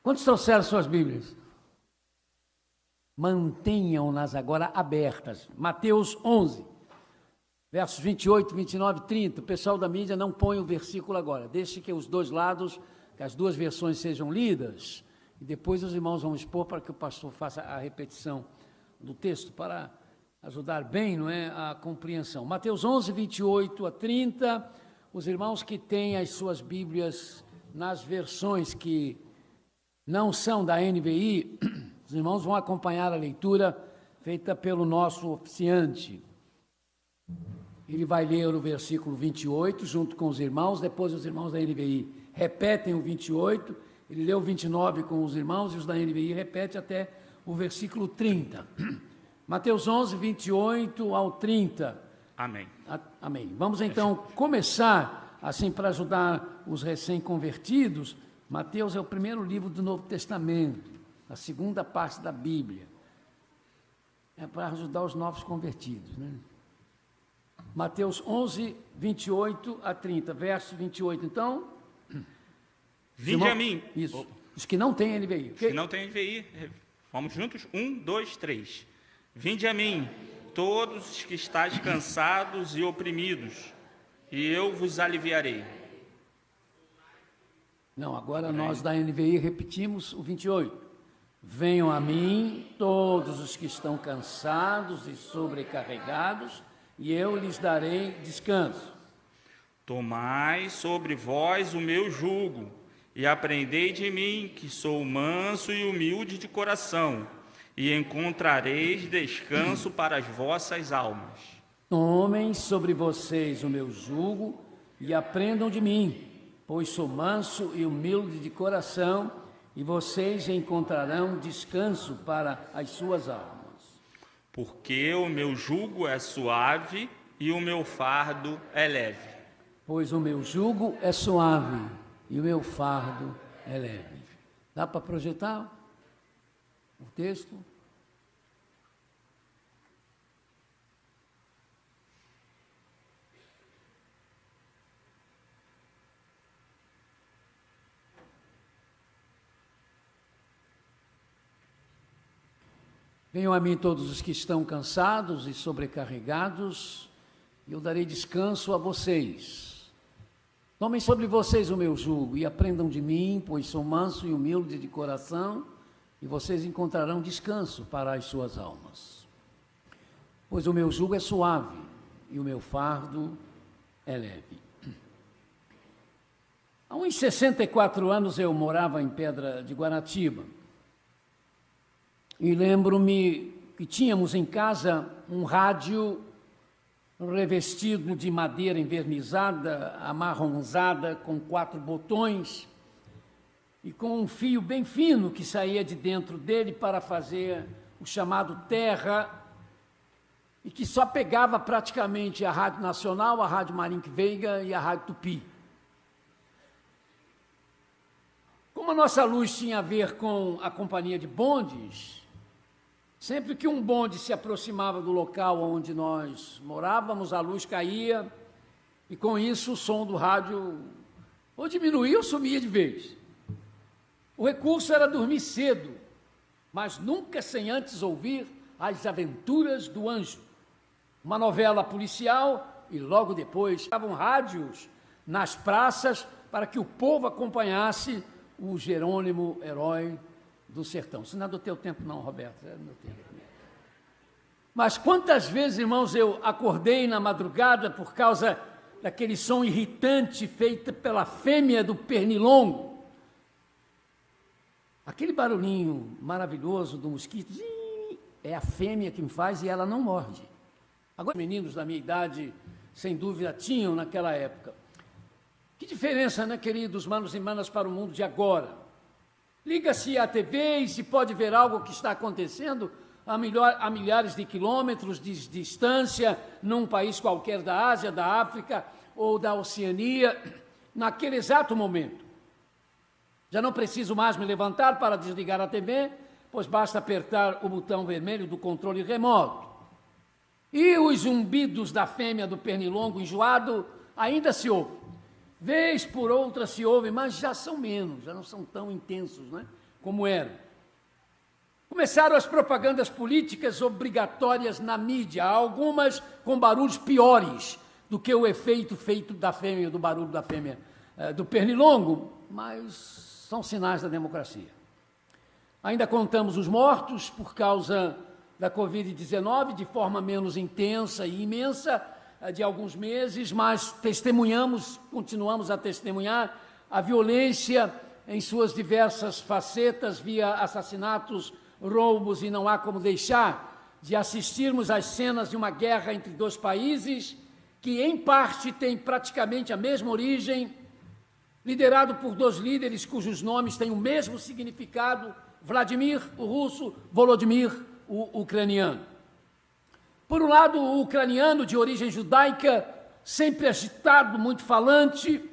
Quantos trouxeram suas Bíblias? Mantenham-nas agora abertas. Mateus 11, versos 28, 29, 30. O pessoal da mídia não põe o versículo agora. Deixe que os dois lados, que as duas versões sejam lidas. E depois os irmãos vão expor para que o pastor faça a repetição do texto, para ajudar bem, não é, a compreensão. Mateus 11, 28 a 30. Os irmãos que têm as suas Bíblias nas versões que não são da NVI, os irmãos vão acompanhar a leitura feita pelo nosso oficiante. Ele vai ler o versículo 28 junto com os irmãos, depois os irmãos da NVI repetem o 28, ele lê o 29 com os irmãos e os da NVI repetem até o versículo 30. Mateus 11, 28 ao 30. Amém. Amém. Vamos então começar, assim, para ajudar os recém-convertidos. Mateus é o primeiro livro do Novo Testamento, a segunda parte da Bíblia. É para ajudar os novos convertidos, né? Mateus 11, 28 a 30, verso 28, então. Vinde a mim. Isso. Os que não têm NVI. Os que não têm NVI, vamos juntos? 1, 2, 3. Vinde a mim, todos os que estáis cansados e oprimidos, e eu vos aliviarei. Não, agora nós da NVI repetimos o 28. Venham a mim todos os que estão cansados e sobrecarregados, e eu lhes darei descanso. Tomai sobre vós o meu jugo, e aprendei de mim, que sou manso e humilde de coração, e encontrareis descanso para as vossas almas. Tomem sobre vocês o meu jugo e aprendam de mim, pois sou manso e humilde de coração, e vocês encontrarão descanso para as suas almas. Porque o meu jugo é suave e o meu fardo é leve. Pois o meu jugo é suave e o meu fardo é leve. Dá para projetar o texto? Venham a mim todos os que estão cansados e sobrecarregados, e eu darei descanso a vocês. Tomem sobre vocês o meu jugo e aprendam de mim, pois sou manso e humilde de coração, e vocês encontrarão descanso para as suas almas. Pois o meu jugo é suave e o meu fardo é leve. Há uns 64 anos eu morava em Pedra de Guaratiba. E lembro-me que tínhamos em casa um rádio revestido de madeira envernizada, amarronzada, com 4 botões e com um fio bem fino que saía de dentro dele para fazer o chamado terra, e que só pegava praticamente a Rádio Nacional, a Rádio Marinque Veiga e a Rádio Tupi. Como a nossa luz tinha a ver com a companhia de bondes, sempre que um bonde se aproximava do local onde nós morávamos, a luz caía, e com isso o som do rádio ou diminuía ou sumia de vez. O recurso era dormir cedo, mas nunca sem antes ouvir As Aventuras do Anjo, uma novela policial, e logo depois estavam rádios nas praças para que o povo acompanhasse o Jerônimo, herói do sertão. Isso não é do teu tempo não, Roberto, é do meu tempo. Mas quantas vezes, irmãos, eu acordei na madrugada por causa daquele som irritante feito pela fêmea do pernilongo. Aquele barulhinho maravilhoso do mosquito, é a fêmea que me faz e ela não morde. Agora, os meninos da minha idade, sem dúvida, tinham naquela época. Que diferença, né, queridos manos e manas, para o mundo de agora? Liga-se à TV e se pode ver algo que está acontecendo a milhares de quilômetros de distância, num país qualquer da Ásia, da África ou da Oceania, naquele exato momento. Já não preciso mais me levantar para desligar a TV, pois basta apertar o botão vermelho do controle remoto. E os zumbidos da fêmea do pernilongo enjoado ainda se ouvem. Vez por outra se ouvem, mas já são menos, já não são tão intensos, né, como eram. Começaram as propagandas políticas obrigatórias na mídia, algumas com barulhos piores do que o efeito feito da fêmea, do barulho da fêmea, do pernilongo, mas são sinais da democracia. Ainda contamos os mortos por causa da Covid-19, de forma menos intensa e imensa, de alguns meses, mas continuamos a testemunhar a violência em suas diversas facetas, via assassinatos, roubos, e não há como deixar de assistirmos às cenas de uma guerra entre dois países que, em parte, tem praticamente a mesma origem, liderado por dois líderes cujos nomes têm o mesmo significado: Vladimir, o russo, Volodymyr, o ucraniano. Por um lado, o ucraniano, de origem judaica, sempre agitado, muito falante.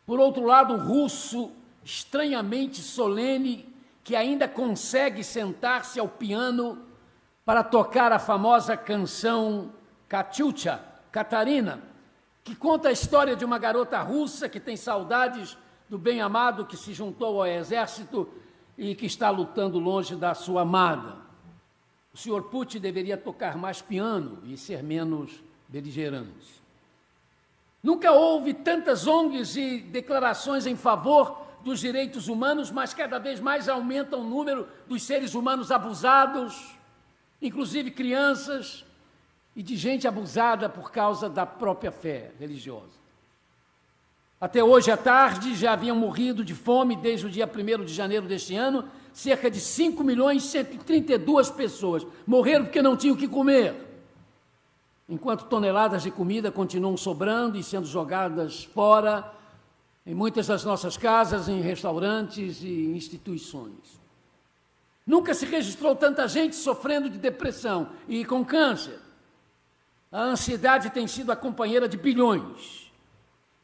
Por outro lado, o russo, estranhamente solene, que ainda consegue sentar-se ao piano para tocar a famosa canção Katyusha, Catarina, que conta a história de uma garota russa que tem saudades do bem-amado que se juntou ao exército e que está lutando longe da sua amada. O senhor Putin deveria tocar mais piano e ser menos beligerante. Nunca houve tantas ONGs e declarações em favor dos direitos humanos, mas cada vez mais aumenta o número dos seres humanos abusados, inclusive crianças, e de gente abusada por causa da própria fé religiosa. Até hoje à tarde já haviam morrido de fome desde o dia 1º de janeiro deste ano, cerca de 5.132.000 pessoas. Morreram porque não tinham o que comer, enquanto toneladas de comida continuam sobrando e sendo jogadas fora em muitas das nossas casas, em restaurantes e instituições. Nunca se registrou tanta gente sofrendo de depressão e com câncer. A ansiedade tem sido a companheira de bilhões.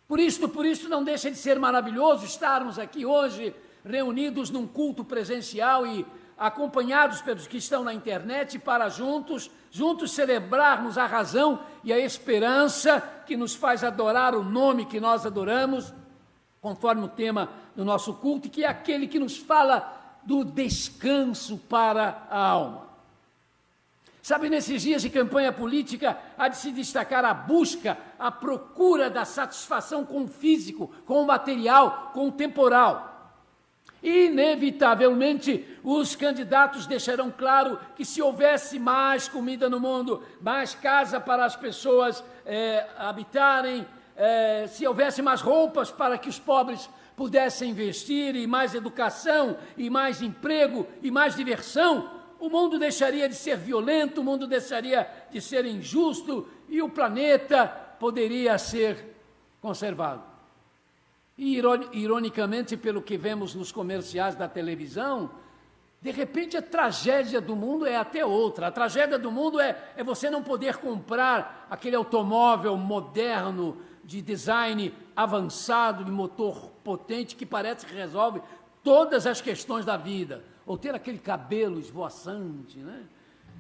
Por isso não deixa de ser maravilhoso estarmos aqui hoje, reunidos num culto presencial e acompanhados pelos que estão na internet, para juntos celebrarmos a razão e a esperança que nos faz adorar o nome que nós adoramos, conforme o tema do nosso culto, que é aquele que nos fala do descanso para a alma. Sabe, nesses dias de campanha política, há de se destacar a busca, a procura da satisfação com o físico, com o material, com o temporal. Inevitavelmente, os candidatos deixarão claro que se houvesse mais comida no mundo, mais casa para as pessoas habitarem, se houvesse mais roupas para que os pobres pudessem investir, e mais educação, e mais emprego, e mais diversão, o mundo deixaria de ser violento, o mundo deixaria de ser injusto, e o planeta poderia ser conservado. E, ironicamente, pelo que vemos nos comerciais da televisão, de repente a tragédia do mundo é até outra. A tragédia do mundo é você não poder comprar aquele automóvel moderno, de design avançado, de motor potente, que parece que resolve todas as questões da vida. Ou ter aquele cabelo esvoaçante, né,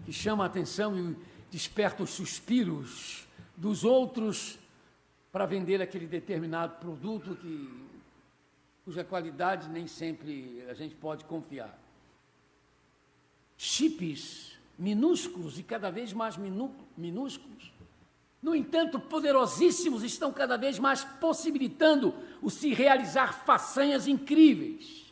que chama a atenção e desperta os suspiros dos outros para vender aquele determinado produto cuja qualidade nem sempre a gente pode confiar. Chips minúsculos e cada vez mais minúsculos, no entanto, poderosíssimos, estão cada vez mais possibilitando o se realizar façanhas incríveis.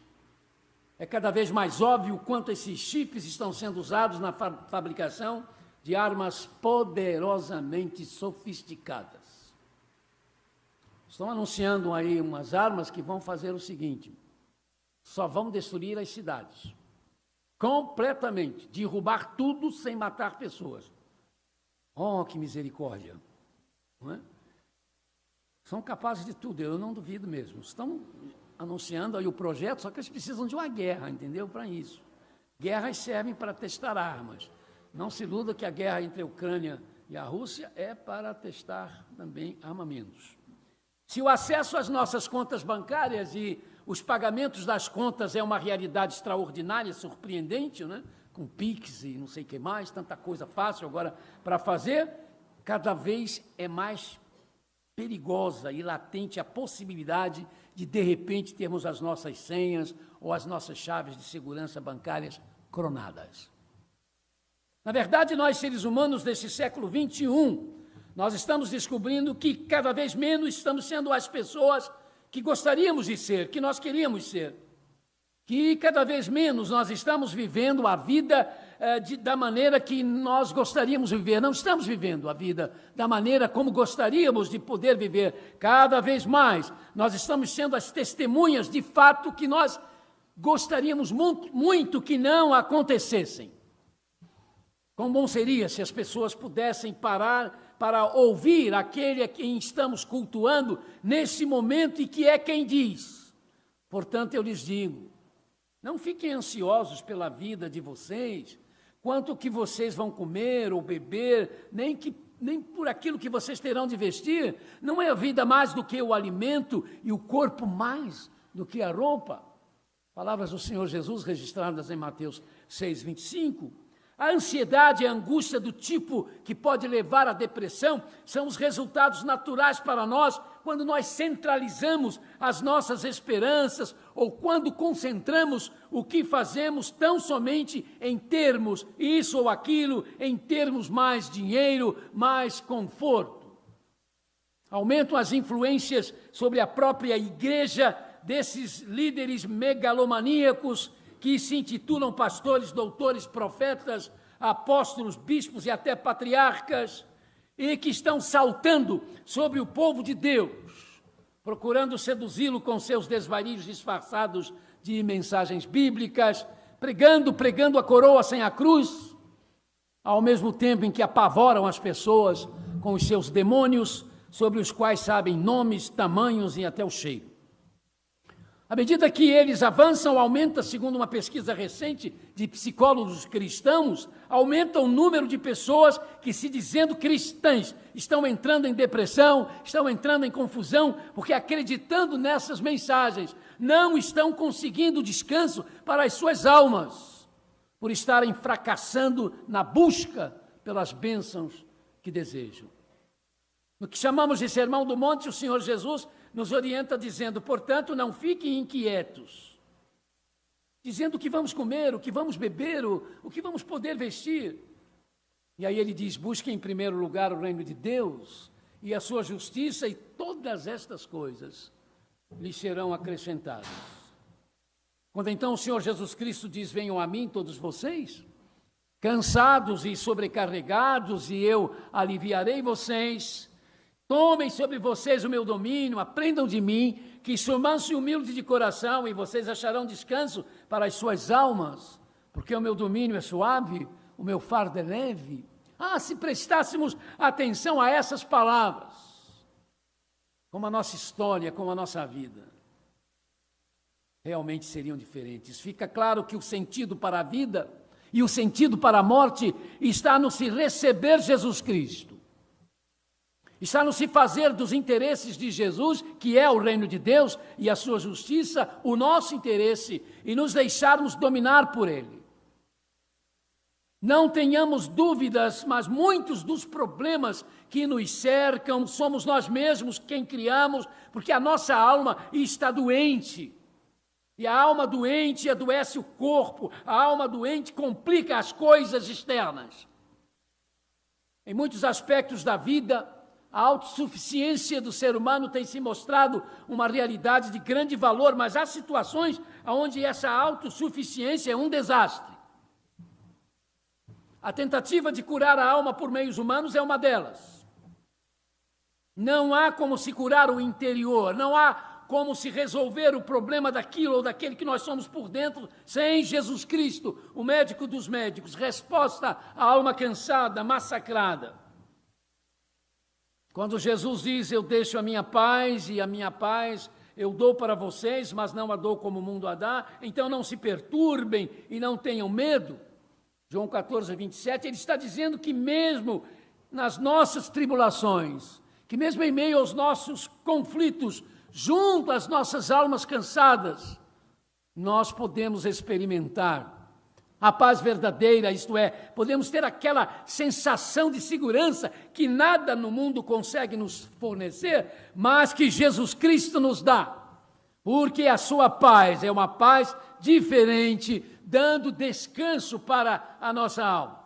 É cada vez mais óbvio quanto esses chips estão sendo usados na fabricação de armas poderosamente sofisticadas. Estão anunciando aí umas armas que vão fazer o seguinte: só vão destruir as cidades, completamente, derrubar tudo sem matar pessoas. Oh, que misericórdia! Não é? São capazes de tudo, eu não duvido mesmo. Estão anunciando aí o projeto, só que eles precisam de uma guerra, entendeu? Para isso. Guerras servem para testar armas. Não se iluda que a guerra entre a Ucrânia e a Rússia é para testar também armamentos. Se o acesso às nossas contas bancárias e os pagamentos das contas é uma realidade extraordinária, surpreendente, né? Com Pix e não sei o que mais, tanta coisa fácil agora para fazer, cada vez é mais perigosa e latente a possibilidade de repente, termos as nossas senhas ou as nossas chaves de segurança bancárias cronadas. Na verdade, nós, seres humanos desse século XXI, nós estamos descobrindo que cada vez menos estamos sendo as pessoas que gostaríamos de ser, que nós queríamos ser. Que cada vez menos nós estamos vivendo a vida da maneira que nós gostaríamos de viver. Não estamos vivendo a vida da maneira como gostaríamos de poder viver. Cada vez mais nós estamos sendo as testemunhas de fato que nós gostaríamos muito que não acontecessem. Quão bom seria se as pessoas pudessem parar para ouvir aquele a quem estamos cultuando nesse momento e que é quem diz. Portanto, eu lhes digo, não fiquem ansiosos pela vida de vocês, quanto que vocês vão comer ou beber, nem por aquilo que vocês terão de vestir. Não é a vida mais do que o alimento e o corpo mais do que a roupa. Palavras do Senhor Jesus registradas em Mateus 6:25. A ansiedade e a angústia do tipo que pode levar à depressão são os resultados naturais para nós quando nós centralizamos as nossas esperanças ou quando concentramos o que fazemos tão somente em termos isso ou aquilo, em termos mais dinheiro, mais conforto. Aumentam as influências sobre a própria igreja desses líderes megalomaníacos que se intitulam pastores, doutores, profetas, apóstolos, bispos e até patriarcas, e que estão saltando sobre o povo de Deus, procurando seduzi-lo com seus desvarios disfarçados de mensagens bíblicas, pregando a coroa sem a cruz, ao mesmo tempo em que apavoram as pessoas com os seus demônios, sobre os quais sabem nomes, tamanhos e até o cheiro. À medida que eles avançam, aumenta, segundo uma pesquisa recente de psicólogos cristãos, aumenta o número de pessoas que, se dizendo cristãs, estão entrando em depressão, estão entrando em confusão, porque acreditando nessas mensagens, não estão conseguindo descanso para as suas almas, por estarem fracassando na busca pelas bênçãos que desejam. No que chamamos de Sermão do Monte, o Senhor Jesus nos orienta dizendo, portanto, não fiquem inquietos, dizendo o que vamos comer, o que vamos beber, o que vamos poder vestir. E aí ele diz, busquem em primeiro lugar o reino de Deus e a sua justiça, e todas estas coisas lhes serão acrescentadas. Quando então o Senhor Jesus Cristo diz, venham a mim todos vocês, cansados e sobrecarregados, e eu aliviarei vocês. Tomem sobre vocês o meu domínio, aprendam de mim, que sou manso e humilde de coração, e vocês acharão descanso para as suas almas, porque o meu domínio é suave, o meu fardo é leve. Se prestássemos atenção a essas palavras, como a nossa história, como a nossa vida, realmente seriam diferentes. Fica claro que o sentido para a vida e o sentido para a morte está no se receber Jesus Cristo. Está no se fazer dos interesses de Jesus, que é o reino de Deus, e a sua justiça, o nosso interesse, e nos deixarmos dominar por ele. Não tenhamos dúvidas, mas muitos dos problemas que nos cercam, somos nós mesmos quem criamos, porque a nossa alma está doente. E a alma doente adoece o corpo, a alma doente complica as coisas externas. Em muitos aspectos da vida, a autossuficiência do ser humano tem se mostrado uma realidade de grande valor, mas há situações onde essa autossuficiência é um desastre. A tentativa de curar a alma por meios humanos é uma delas. Não há como se curar o interior, não há como se resolver o problema daquilo ou daquele que nós somos por dentro sem Jesus Cristo, o médico dos médicos. Resposta à alma cansada, massacrada. Quando Jesus diz, eu deixo a minha paz e a minha paz eu dou para vocês, mas não a dou como o mundo a dá, então não se perturbem e não tenham medo. João 14:27, ele está dizendo que mesmo nas nossas tribulações, que mesmo em meio aos nossos conflitos, junto às nossas almas cansadas, nós podemos experimentar A paz verdadeira, isto é, podemos ter aquela sensação de segurança que nada no mundo consegue nos fornecer, mas que Jesus Cristo nos dá. Porque a sua paz é uma paz diferente, dando descanso para a nossa alma.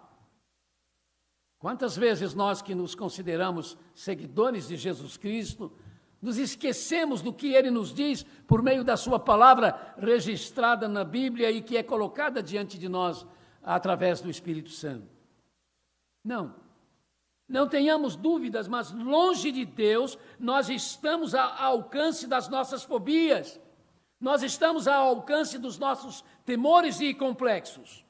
Quantas vezes nós que nos consideramos seguidores de Jesus Cristo, nos esquecemos do que Ele nos diz por meio da sua palavra registrada na Bíblia e que é colocada diante de nós através do Espírito Santo. Não tenhamos dúvidas, mas longe de Deus, nós estamos ao alcance das nossas fobias, nós estamos ao alcance dos nossos temores e complexos.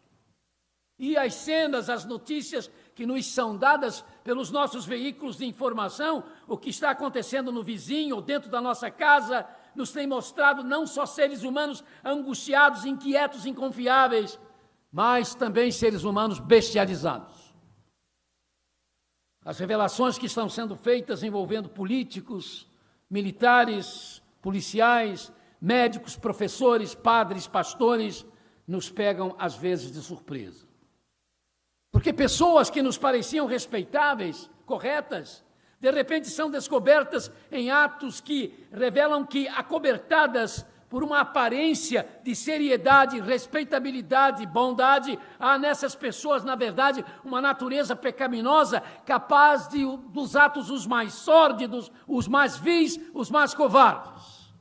E as cenas, as notícias que nos são dadas pelos nossos veículos de informação, o que está acontecendo no vizinho ou dentro da nossa casa, nos tem mostrado não só seres humanos angustiados, inquietos, inconfiáveis, mas também seres humanos bestializados. As revelações que estão sendo feitas envolvendo políticos, militares, policiais, médicos, professores, padres, pastores, nos pegam às vezes de surpresa. Porque pessoas que nos pareciam respeitáveis, corretas, de repente são descobertas em atos que revelam que, acobertadas por uma aparência de seriedade, respeitabilidade, bondade, há nessas pessoas, na verdade, uma natureza pecaminosa capaz dos atos os mais sórdidos, os mais vis, os mais covardes.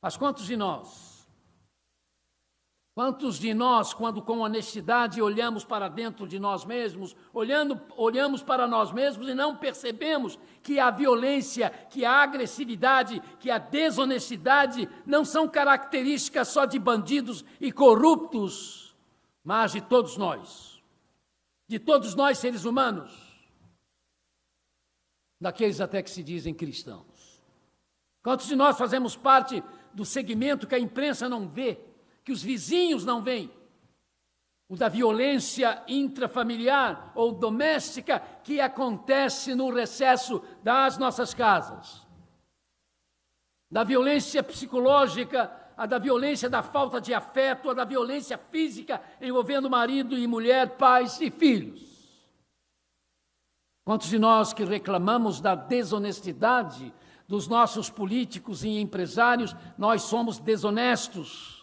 Mas quantos de nós, quando com honestidade olhamos para dentro de nós mesmos, olhamos para nós mesmos e não percebemos que a violência, que a agressividade, que a desonestidade não são características só de bandidos e corruptos, mas de todos nós seres humanos, daqueles até que se dizem cristãos. Quantos de nós fazemos parte do segmento que a imprensa não vê, que os vizinhos não veem, o da violência intrafamiliar ou doméstica que acontece no recesso das nossas casas, da violência psicológica, a da violência da falta de afeto, a da violência física envolvendo marido e mulher, pais e filhos. Quantos de nós que reclamamos da desonestidade dos nossos políticos e empresários, nós somos desonestos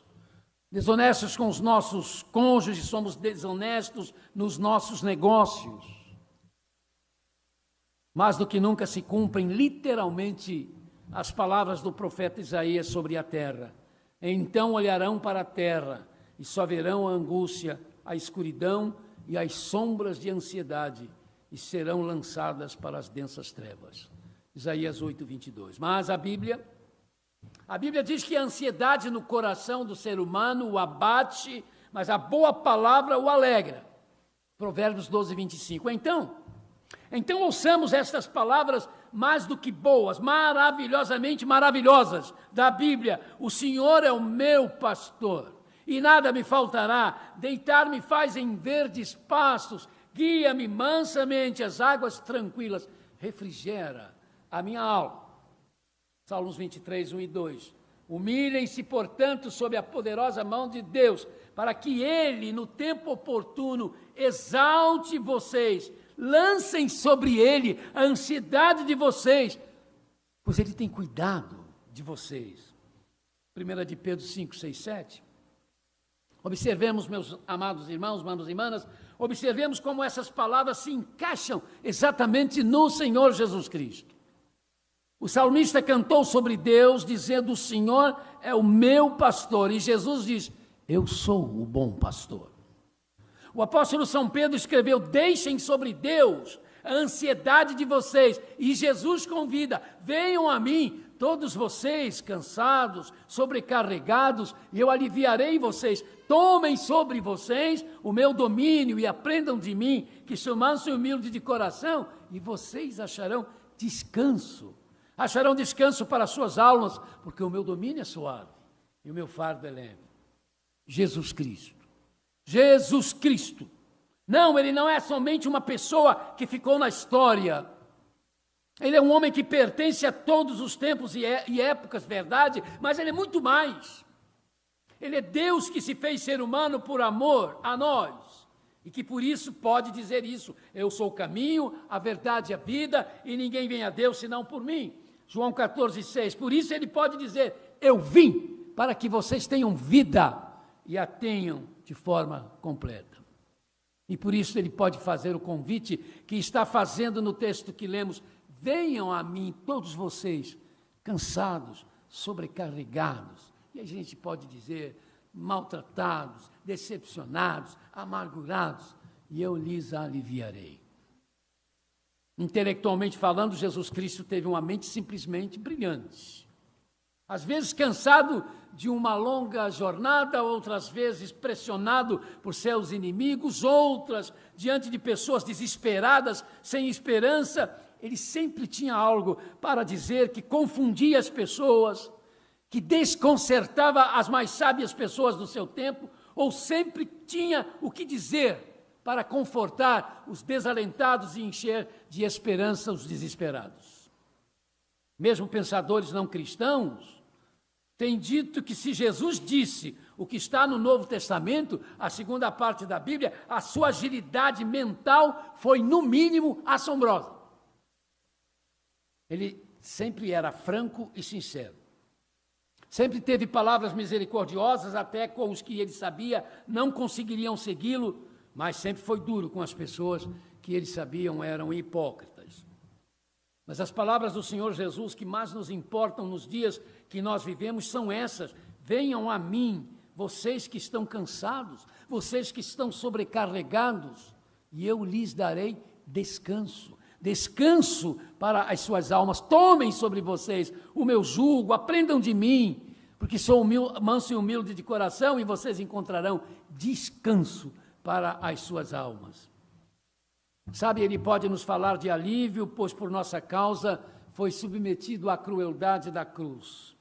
com os nossos cônjuges, somos desonestos nos nossos negócios. Mais do que nunca se cumprem literalmente as palavras do profeta Isaías sobre a terra. Então olharão para a terra e só verão a angústia, a escuridão e as sombras de ansiedade e serão lançadas para as densas trevas. Isaías 8:22. Mas a Bíblia diz que a ansiedade no coração do ser humano o abate, mas a boa palavra o alegra. Provérbios 12:25. Então ouçamos estas palavras mais do que boas, maravilhosamente maravilhosas da Bíblia. O Senhor é o meu pastor e nada me faltará. Deitar-me faz em verdes pastos, guia-me mansamente às águas tranquilas, refrigera a minha alma. Salmos 23, 1 e 2. Humilhem-se, portanto, sob a poderosa mão de Deus, para que Ele, no tempo oportuno, exalte vocês, lancem sobre Ele a ansiedade de vocês, pois Ele tem cuidado de vocês. 1 de Pedro 5, 6, 7. Observemos, meus amados irmãos, manos e irmãs, observemos como essas palavras se encaixam exatamente no Senhor Jesus Cristo. O salmista cantou sobre Deus, dizendo: o Senhor é o meu pastor. E Jesus diz: eu sou o bom pastor. O apóstolo São Pedro escreveu: deixem sobre Deus a ansiedade de vocês. E Jesus convida: venham a mim, todos vocês cansados, sobrecarregados, e eu aliviarei vocês. Tomem sobre vocês o meu domínio e aprendam de mim, que sou manso e humilde de coração, e vocês acharão descanso. Acharão descanso para as suas almas, porque o meu domínio é suave e o meu fardo é leve. Jesus Cristo. Jesus Cristo. Não, ele não é somente uma pessoa que ficou na história. Ele é um homem que pertence a todos os tempos e épocas, verdade, mas ele é muito mais. Ele é Deus que se fez ser humano por amor a nós, e que por isso pode dizer isso: eu sou o caminho, a verdade e a vida, e ninguém vem a Deus senão por mim. João 14,6. Por isso ele pode dizer: eu vim para que vocês tenham vida e a tenham de forma completa. E por isso ele pode fazer o convite que está fazendo no texto que lemos: venham a mim todos vocês cansados, sobrecarregados, e a gente pode dizer maltratados, decepcionados, amargurados, e eu lhes aliviarei. Intelectualmente falando, Jesus Cristo teve uma mente simplesmente brilhante. Às vezes cansado de uma longa jornada, outras vezes pressionado por seus inimigos, outras diante de pessoas desesperadas, sem esperança. Ele sempre tinha algo para dizer que confundia as pessoas, que desconcertava as mais sábias pessoas do seu tempo, ou sempre tinha o que dizer para confortar os desalentados e encher de esperança os desesperados. Mesmo pensadores não cristãos têm dito que se Jesus disse o que está no Novo Testamento, a segunda parte da Bíblia, a sua agilidade mental foi, no mínimo, assombrosa. Ele sempre era franco e sincero. Sempre teve palavras misericordiosas, até com os que ele sabia não conseguiriam segui-lo, mas sempre foi duro com as pessoas que ele sabiam eram hipócritas. Mas as palavras do Senhor Jesus que mais nos importam nos dias que nós vivemos são essas: venham a mim, vocês que estão cansados, vocês que estão sobrecarregados, e eu lhes darei descanso. Descanso para as suas almas. Tomem sobre vocês o meu jugo, aprendam de mim, porque sou manso e humilde de coração, e vocês encontrarão descanso para as suas almas. Sabe, ele pode nos falar de alívio, pois por nossa causa foi submetido à crueldade da cruz.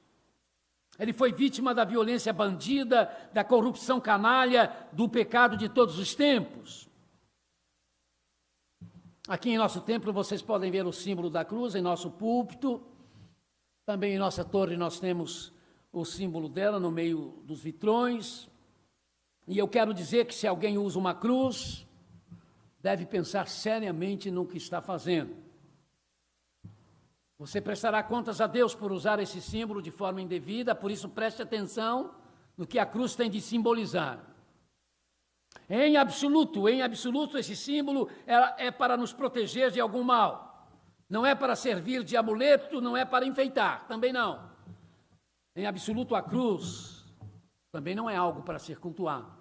Ele foi vítima da violência bandida, da corrupção canalha, do pecado de todos os tempos. Aqui em nosso templo vocês podem ver o símbolo da cruz em nosso púlpito. Também em nossa torre nós temos o símbolo dela no meio dos vitrões. E eu quero dizer que se alguém usa uma cruz, deve pensar seriamente no que está fazendo. Você prestará contas a Deus por usar esse símbolo de forma indevida, por isso preste atenção no que a cruz tem de simbolizar. Em absoluto, esse símbolo é para nos proteger de algum mal. Não é para servir de amuleto, não é para enfeitar, também não. Em absoluto, a cruz também não é algo para ser cultuado.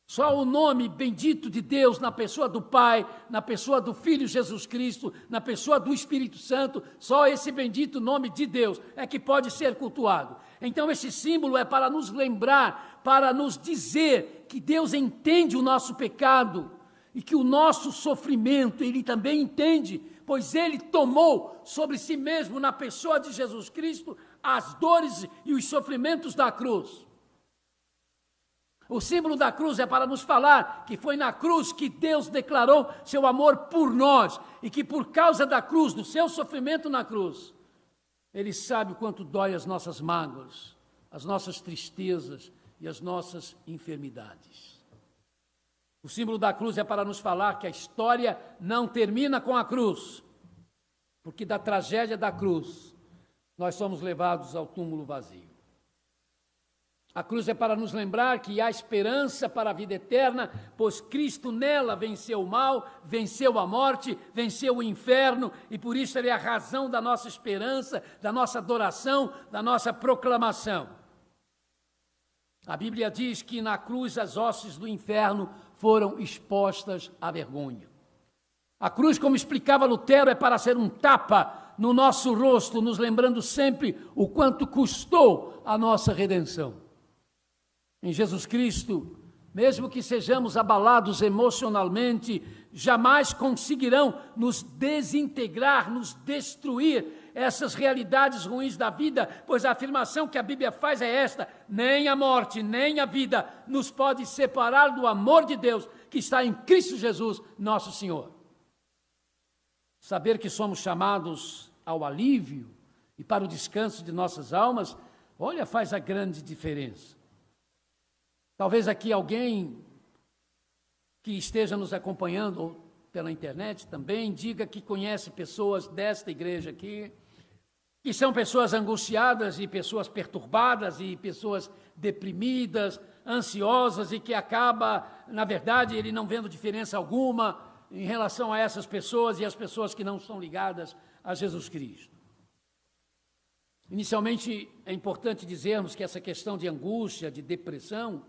Só o nome bendito de Deus, na pessoa do Pai, na pessoa do Filho Jesus Cristo, na pessoa do Espírito Santo, só esse bendito nome de Deus é que pode ser cultuado. Então esse símbolo é para nos lembrar, para nos dizer que Deus entende o nosso pecado e que o nosso sofrimento Ele também entende, pois Ele tomou sobre si mesmo, na pessoa de Jesus Cristo, as dores e os sofrimentos da cruz. O símbolo da cruz é para nos falar que foi na cruz que Deus declarou seu amor por nós e que por causa da cruz, do seu sofrimento na cruz, Ele sabe o quanto dói as nossas mágoas, as nossas tristezas e as nossas enfermidades. O símbolo da cruz é para nos falar que a história não termina com a cruz, porque da tragédia da cruz nós somos levados ao túmulo vazio. A cruz é para nos lembrar que há esperança para a vida eterna, pois Cristo nela venceu o mal, venceu a morte, venceu o inferno, e por isso Ele é a razão da nossa esperança, da nossa adoração, da nossa proclamação. A Bíblia diz que na cruz as hostes do inferno foram expostas à vergonha. A cruz, como explicava Lutero, é para ser um tapa no nosso rosto, nos lembrando sempre o quanto custou a nossa redenção. Em Jesus Cristo, mesmo que sejamos abalados emocionalmente, jamais conseguirão nos desintegrar, nos destruir essas realidades ruins da vida, pois a afirmação que a Bíblia faz é esta: nem a morte, nem a vida nos pode separar do amor de Deus que está em Cristo Jesus, nosso Senhor. Saber que somos chamados ao alívio e para o descanso de nossas almas, olha, faz a grande diferença. Talvez aqui alguém que esteja nos acompanhando pela internet também diga que conhece pessoas desta igreja aqui, que são pessoas angustiadas e pessoas perturbadas e pessoas deprimidas, ansiosas e que acaba, na verdade, ele não vendo diferença alguma em relação a essas pessoas e as pessoas que não estão ligadas a Jesus Cristo. Inicialmente, é importante dizermos que essa questão de angústia, de depressão,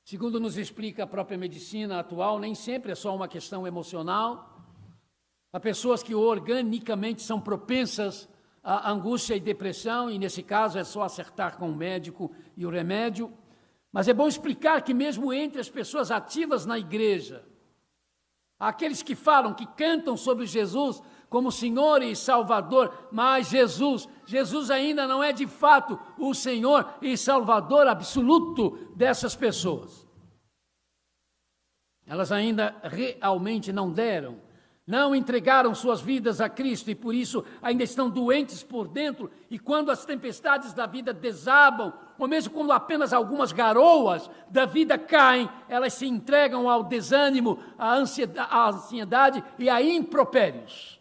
segundo nos explica a própria medicina atual, nem sempre é só uma questão emocional. Há pessoas que organicamente são propensas a angústia e depressão, e nesse caso é só acertar com o médico e o remédio. Mas é bom explicar que mesmo entre as pessoas ativas na igreja, aqueles que falam, que cantam sobre Jesus como Senhor e Salvador, mas Jesus ainda não é de fato o Senhor e Salvador absoluto dessas pessoas. Elas ainda realmente não entregaram suas vidas a Cristo e por isso ainda estão doentes por dentro, e quando as tempestades da vida desabam, ou mesmo quando apenas algumas garoas da vida caem, elas se entregam ao desânimo, à ansiedade e a impropérios.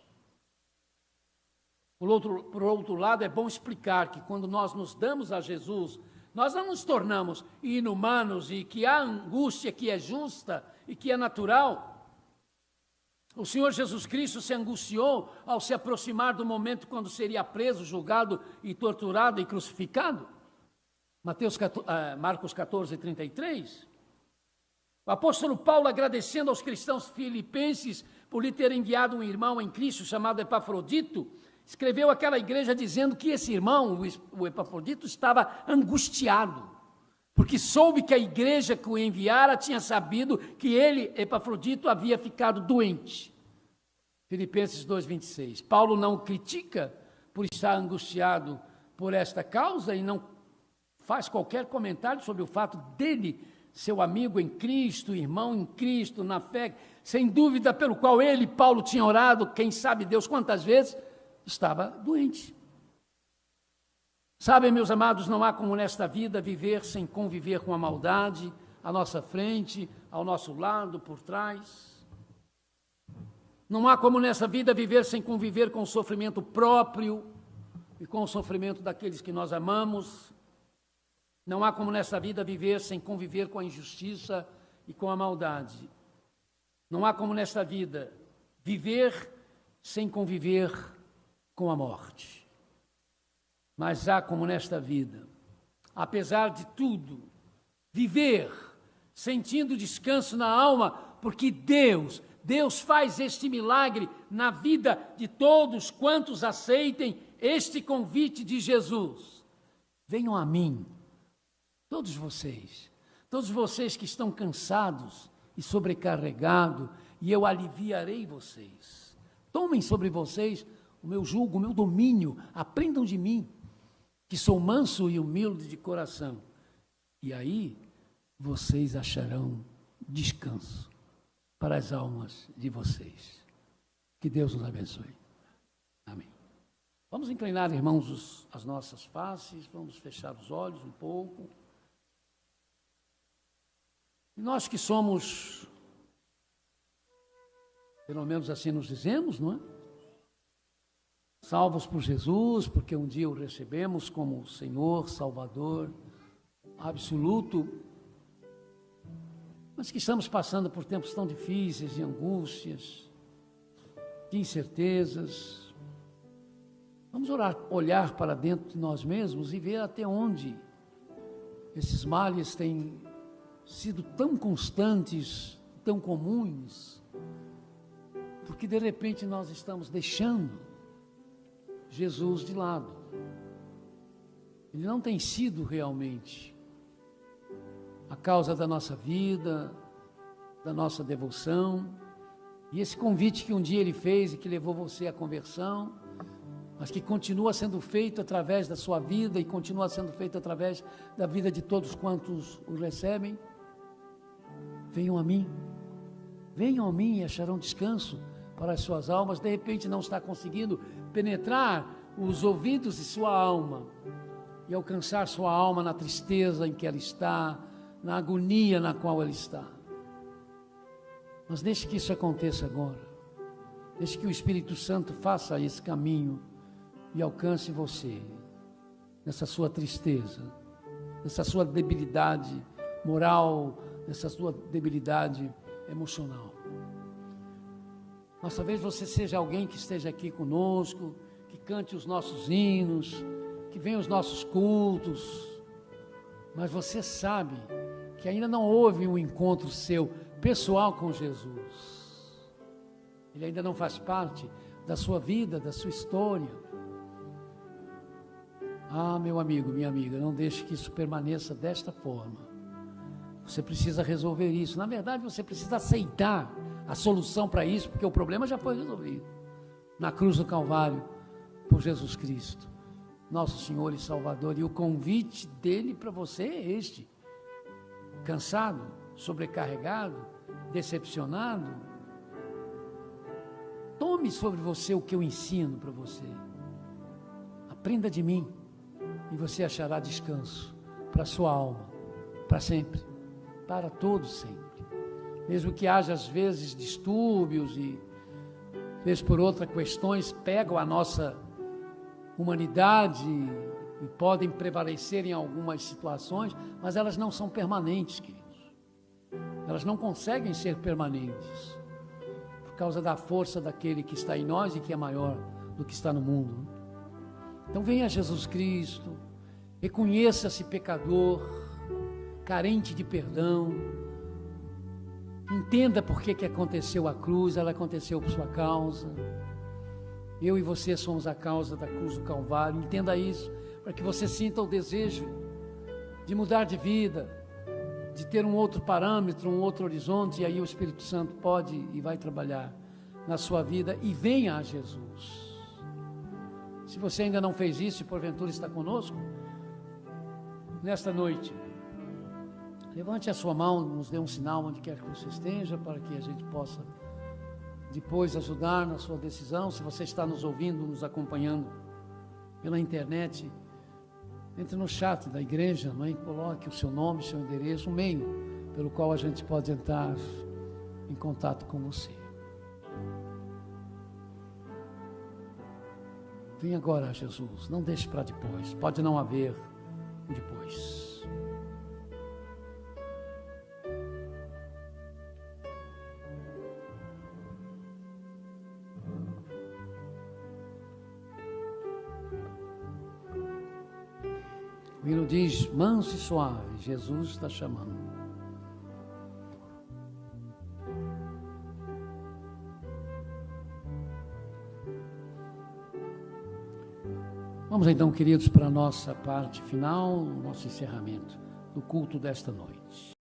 Por outro lado, é bom explicar que quando nós nos damos a Jesus, nós não nos tornamos inumanos e que há angústia que é justa e que é natural. O Senhor Jesus Cristo se angustiou ao se aproximar do momento quando seria preso, julgado e torturado e crucificado. Marcos 14, 33. O apóstolo Paulo, agradecendo aos cristãos filipenses por lhe ter enviado um irmão em Cristo chamado Epafrodito, escreveu àquela igreja dizendo que esse irmão, o Epafrodito, estava angustiado, porque soube que a igreja que o enviara tinha sabido que ele, Epafrodito, havia ficado doente. Filipenses 2,26. Paulo não critica por estar angustiado por esta causa e não faz qualquer comentário sobre o fato dele, seu amigo em Cristo, irmão em Cristo, na fé, sem dúvida pelo qual ele, Paulo, tinha orado, quem sabe Deus quantas vezes, estava doente. Sabem, meus amados, não há como nesta vida viver sem conviver com a maldade à nossa frente, ao nosso lado, por trás. Não há como nessa vida viver sem conviver com o sofrimento próprio e com o sofrimento daqueles que nós amamos. Não há como nessa vida viver sem conviver com a injustiça e com a maldade. Não há como nesta vida viver sem conviver com a morte. Mas há como nesta vida, apesar de tudo, viver sentindo descanso na alma, porque Deus faz este milagre na vida de todos quantos aceitem este convite de Jesus. Venham a mim, todos vocês que estão cansados e sobrecarregados, e eu aliviarei vocês. Tomem sobre vocês o meu jugo, o meu domínio, aprendam de mim, que sou manso e humilde de coração. E aí vocês acharão descanso para as almas de vocês. Que Deus nos abençoe. Amém. Vamos inclinar, irmãos, as nossas faces, vamos fechar os olhos um pouco. E nós que somos, pelo menos assim nos dizemos, não é? Salvos por Jesus, porque um dia o recebemos como Senhor, Salvador, absoluto, mas que estamos passando por tempos tão difíceis, de angústias, de incertezas. Vamos olhar para dentro de nós mesmos e ver até onde esses males têm sido tão constantes, tão comuns, porque de repente nós estamos deixando Jesus de lado. Ele não tem sido realmente a causa da nossa vida, da nossa devoção, e esse convite que um dia Ele fez e que levou você à conversão, mas que continua sendo feito através da sua vida e continua sendo feito através da vida de todos quantos o recebem. Venham a mim e acharão descanso para as suas almas. De repente não está conseguindo penetrar os ouvidos de sua alma e alcançar sua alma na tristeza em que ela está, na agonia na qual ele está. Mas deixe que isso aconteça agora. Deixe que o Espírito Santo faça esse caminho e alcance você, nessa sua tristeza, nessa sua debilidade moral, nessa sua debilidade emocional. Mas talvez você seja alguém que esteja aqui conosco, que cante os nossos hinos, que venha aos nossos cultos, mas você sabe que ainda não houve um encontro seu pessoal com Jesus. Ele ainda não faz parte da sua vida, da sua história. Ah, meu amigo, minha amiga, não deixe que isso permaneça desta forma. Você precisa resolver isso. Na verdade, você precisa aceitar a solução para isso, porque o problema já foi resolvido na cruz do Calvário, por Jesus Cristo, nosso Senhor e Salvador. E o convite dele para você é este: cansado, sobrecarregado, decepcionado, tome sobre você o que eu ensino para você. Aprenda de mim e você achará descanso para a sua alma, para sempre, para todos sempre. Mesmo que haja às vezes distúrbios e, vez por outra, questões pegam a nossa humanidade e podem prevalecer em algumas situações, mas elas não são permanentes, queridos. Elas não conseguem ser permanentes, por causa da força daquele que está em nós e que é maior do que está no mundo. Então venha a Jesus Cristo, reconheça-se pecador, carente de perdão, entenda por que aconteceu a cruz. Ela aconteceu por sua causa. Eu e você somos a causa da cruz do Calvário. Entenda isso, para que você sinta o desejo de mudar de vida, de ter um outro parâmetro, um outro horizonte, e aí o Espírito Santo pode e vai trabalhar na sua vida. E venha a Jesus. Se você ainda não fez isso e porventura está conosco nesta noite, levante a sua mão, nos dê um sinal onde quer que você esteja, para que a gente possa depois ajudar na sua decisão. Se você está nos ouvindo, nos acompanhando pela internet, entre no chat da igreja, não é? Coloque o seu nome, o seu endereço, um meio pelo qual a gente pode entrar em contato com você. Vem agora a Jesus, não deixe para depois, pode não haver depois. O hino diz: manso e suave, Jesus está chamando. Vamos então, queridos, para a nossa parte final, nosso encerramento do culto desta noite.